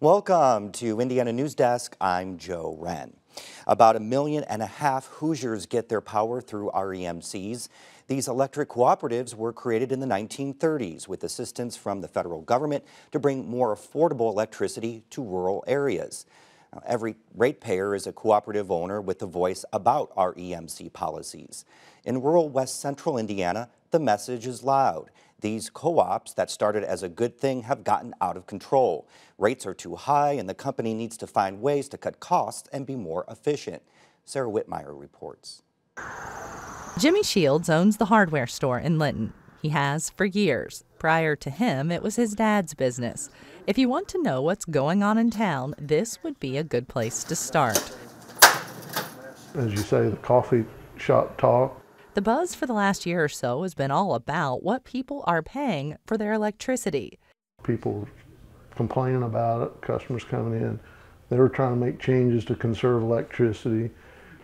Welcome to Indiana News Desk. I'm Joe Wren. About 1.5 million Hoosiers get their power through REMCs. These electric cooperatives were created in the 1930s with assistance from the federal government to bring more affordable electricity to rural areas. Now, every ratepayer is a cooperative owner with a voice about REMC policies. In rural west central Indiana, the message is loud. These co-ops that started as a good thing have gotten out of control. Rates are too high and the company needs to find ways to cut costs and be more efficient. Sarah Whitmire reports. Jimmy Shields owns the hardware store in Linton. He has for years. Prior to him, it was his dad's business. If you want to know what's going on in town, this would be a good place to start. As you say, the coffee shop talk. The buzz for the last year or so has been all about what people are paying for their electricity. People complaining about it, customers coming in. They were trying to make changes to conserve electricity,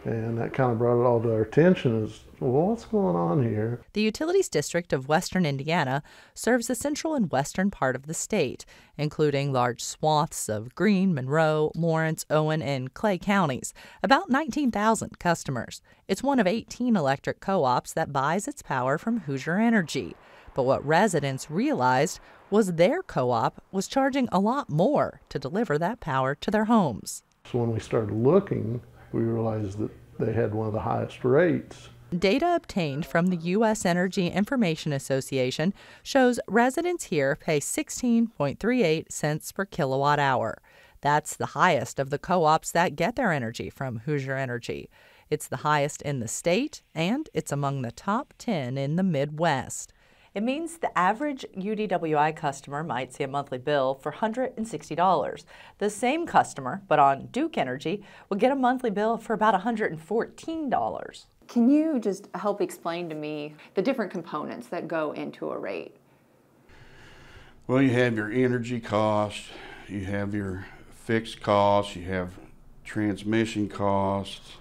and that kind of brought it all to our attention as, well, what's going on here? The Utilities District of Western Indiana serves the central and western part of the state, including large swaths of Greene, Monroe, Lawrence, Owen, and Clay counties, about 19,000 customers. It's one of 18 electric co-ops that buys its power from Hoosier Energy. But what residents realized was their co-op was charging a lot more to deliver that power to their homes. So when we started looking, we realized that they had one of the highest rates. Data obtained from the U.S. Energy Information Association shows residents here pay 16.38 cents per kilowatt hour. That's the highest of the co-ops that get their energy from Hoosier Energy. It's the highest in the state, and it's among the top 10 in the Midwest. It means the average UDWI customer might see a monthly bill for $160. The same customer, but on Duke Energy, will get a monthly bill for about $114. Can you just help explain to me the different components that go into a rate? Well, you have your energy costs, you have your fixed costs, you have transmission costs,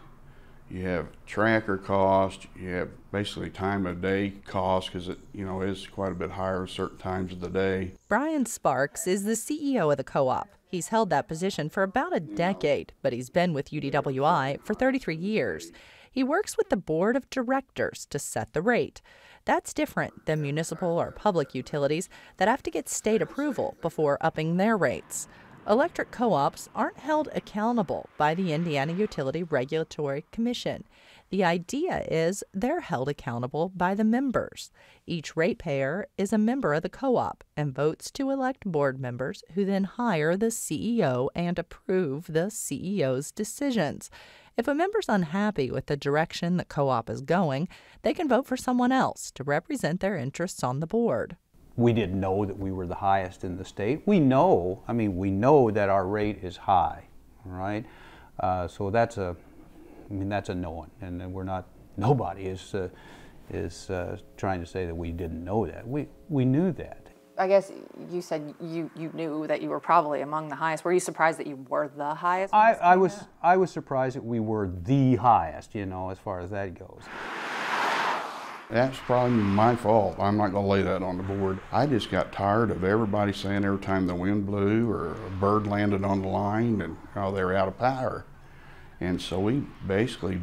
you have tracker cost, you have basically time of day cost because it is quite a bit higher certain times of the day. Brian Sparks is the CEO of the co-op. He's held that position for about a decade, but he's been with UDWI for 33 years. He works with the board of directors to set the rate. That's different than municipal or public utilities that have to get state approval before upping their rates. Electric co-ops aren't held accountable by the Indiana Utility Regulatory Commission. The idea is they're held accountable by the members. Each ratepayer is a member of the co-op and votes to elect board members who then hire the CEO and approve the CEO's decisions. If a member's unhappy with the direction the co-op is going, they can vote for someone else to represent their interests on the board. We didn't know that we were the highest in the state. We know that our rate is high, right? So that's a known, and we're not. Nobody is trying to say that we didn't know that. We knew that. I guess you said you knew that you were probably among the highest. Were you surprised that you were the highest? I was surprised that we were the highest, as far as that goes. That's probably my fault. I'm not going to lay that on the board. I just got tired of everybody saying every time the wind blew or a bird landed on the line and they were out of power. And so we basically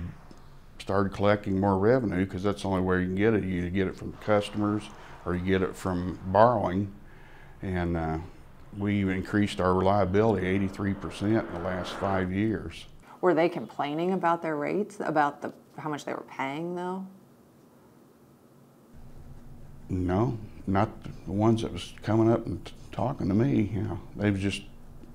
started collecting more revenue because that's the only way you can get it. You get it from customers or you get it from borrowing. And we increased our reliability 83% in the last 5 years. Were they complaining about their rates, about how much they were paying though? No, not the ones that was coming up and talking to me. They were just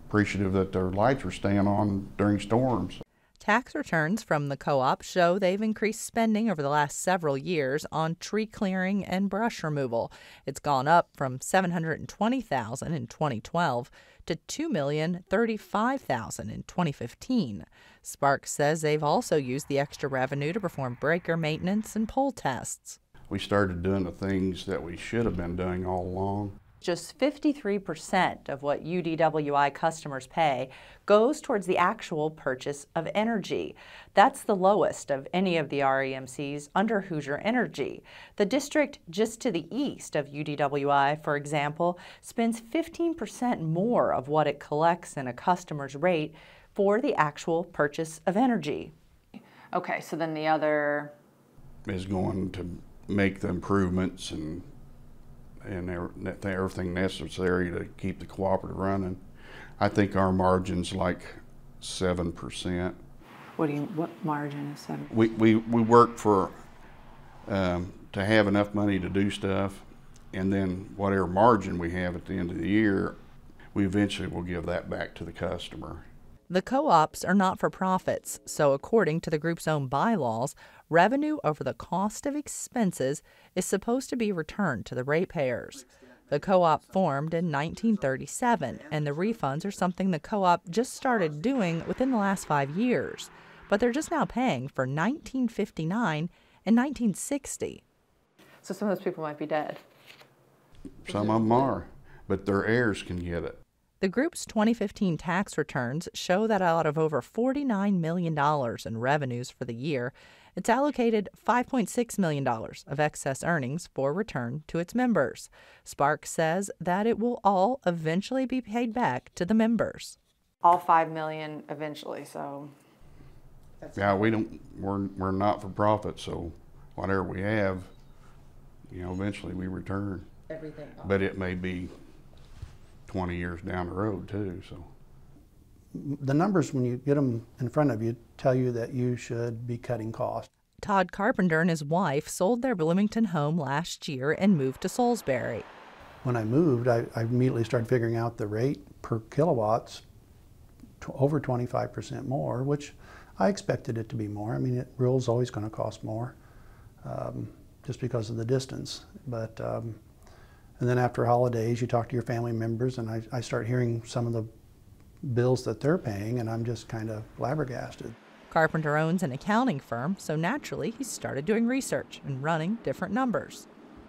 appreciative that their lights were staying on during storms. Tax returns from the co-op show they've increased spending over the last several years on tree clearing and brush removal. It's gone up from $720,000 in 2012 to $2,035,000 in 2015. Sparks says they've also used the extra revenue to perform breaker maintenance and pole tests. We started doing the things that we should have been doing all along. Just 53% of what UDWI customers pay goes towards the actual purchase of energy. That's the lowest of any of the REMCs under Hoosier Energy. The district just to the east of UDWI, for example, spends 15% more of what it collects in a customer's rate for the actual purchase of energy. Okay, so then the other is going to make the improvements and everything necessary to keep the cooperative running. I think our margin's like 7%. what margin is 7? We work for to have enough money to do stuff, and then whatever margin we have at the end of the year, we eventually will give that back to the customer. The co-ops are not-for-profits, so according to the group's own bylaws, revenue over the cost of expenses is supposed to be returned to the ratepayers. The co-op formed in 1937, and the refunds are something the co-op just started doing within the last 5 years. But they're just now paying for 1959 and 1960. So some of those people might be dead. Some of them are, but their heirs can get it. The group's 2015 tax returns show that out of over $49 million in revenues for the year, it's allocated $5.6 million of excess earnings for return to its members. Spark says that it will all eventually be paid back to the members. All $5 million eventually, so. Yeah, we're not for profit, so whatever we have, eventually we return. Everything. But it may be 20 years down the road too, so. The numbers, when you get them in front of you, tell you that you should be cutting costs. Todd Carpenter and his wife sold their Bloomington home last year and moved to Salisbury. When I moved, I immediately started figuring out the rate per kilowatts over 25% more, which I expected it to be more. I mean, rural is always going to cost more just because of the distance. But and then after holidays, you talk to your family members, and I start hearing some of the bills that they're paying, and I'm just kind of flabbergasted. Carpenter owns an accounting firm, so naturally he started doing research and running different numbers.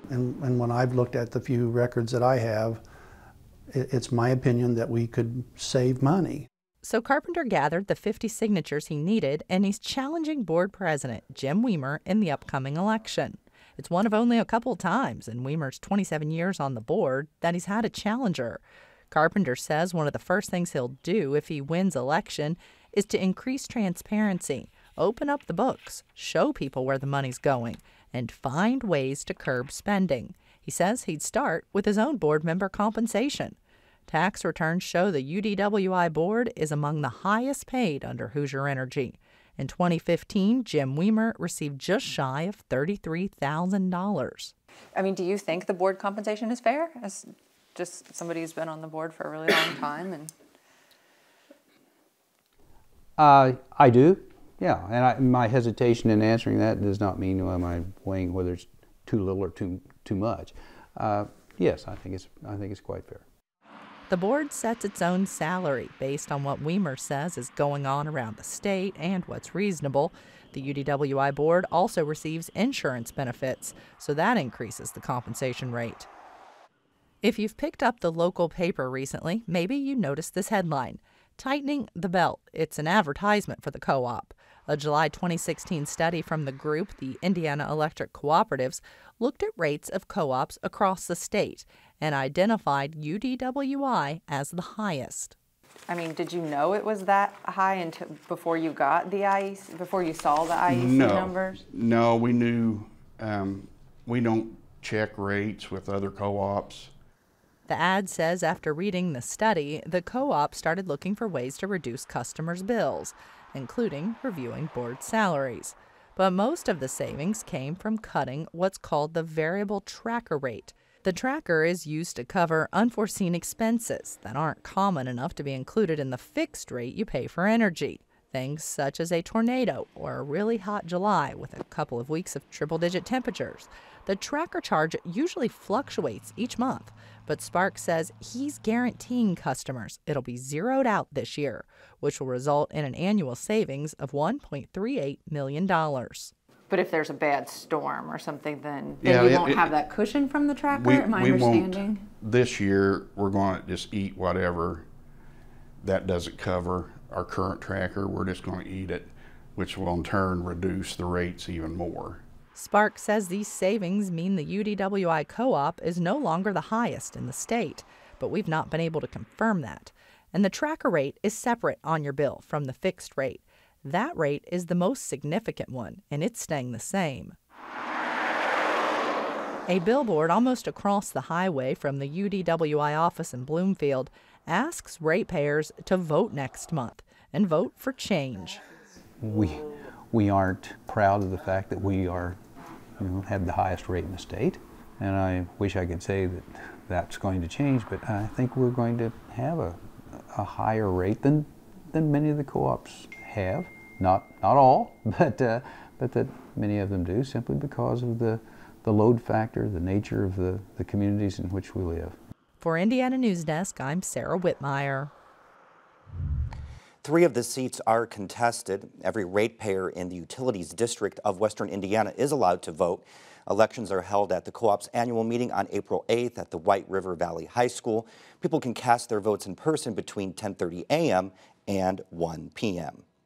And when I've looked at the few records that I have, it's my opinion that we could save money. So Carpenter gathered the 50 signatures he needed, and he's challenging board president Jim Weimer in the upcoming election. It's one of only a couple times in Weimer's 27 years on the board that he's had a challenger. Carpenter says one of the first things he'll do if he wins election is to increase transparency, open up the books, show people where the money's going, and find ways to curb spending. He says he'd start with his own board member compensation. Tax returns show the UDWI board is among the highest paid under Hoosier Energy. In 2015, Jim Weimer received just shy of $33,000. I mean, do you think the board compensation is fair? As just somebody who's been on the board for a really long time, and I do, yeah. And my hesitation in answering that does not mean am I weighing whether it's too little or too much. Yes, I think it's quite fair. The board sets its own salary based on what Weimer says is going on around the state and what's reasonable. The UDWI board also receives insurance benefits, so that increases the compensation rate. If you've picked up the local paper recently, maybe you noticed this headline, "Tightening the Belt." It's an advertisement for the co-op. A July 2016 study from the group, the Indiana Electric Cooperatives, looked at rates of co-ops across the state and identified UDWI as the highest. I mean, did you know it was that high until before you got the IEC, before you saw the IEC numbers? No, we knew. We don't check rates with other co-ops. The ad says after reading the study, the co-op started looking for ways to reduce customers' bills, including reviewing board salaries. But most of the savings came from cutting what's called the variable tracker rate. The tracker is used to cover unforeseen expenses that aren't common enough to be included in the fixed rate you pay for energy. Things such as a tornado or a really hot July with a couple of weeks of triple-digit temperatures. The tracker charge usually fluctuates each month, but Spark says he's guaranteeing customers it'll be zeroed out this year, which will result in an annual savings of $1.38 million. But if there's a bad storm or something, then Yeah, you won't have that cushion from the tracker, am I understanding? This year, we're going to just eat whatever that doesn't cover our current tracker. We're just going to eat it, which will in turn reduce the rates even more. Sparks says these savings mean the UDWI co-op is no longer the highest in the state, but we've not been able to confirm that. And the tracker rate is separate on your bill from the fixed rate. That rate is the most significant one, and it's staying the same. A billboard almost across the highway from the UDWI office in Bloomfield asks ratepayers to vote next month and vote for change. We aren't proud of the fact that we are, have the highest rate in the state, and I wish I could say that that's going to change, but I think we're going to have a higher rate than many of the co-ops have. Not all, but that many of them do, simply because of the load factor, the nature of the communities in which we live. For Indiana News Desk, I'm Sarah Whitmire. 3 of the seats are contested. Every ratepayer in the Utilities District of Western Indiana is allowed to vote. Elections are held at the co-op's annual meeting on April 8th at the White River Valley High School. People can cast their votes in person between 10:30 a.m. and 1 p.m.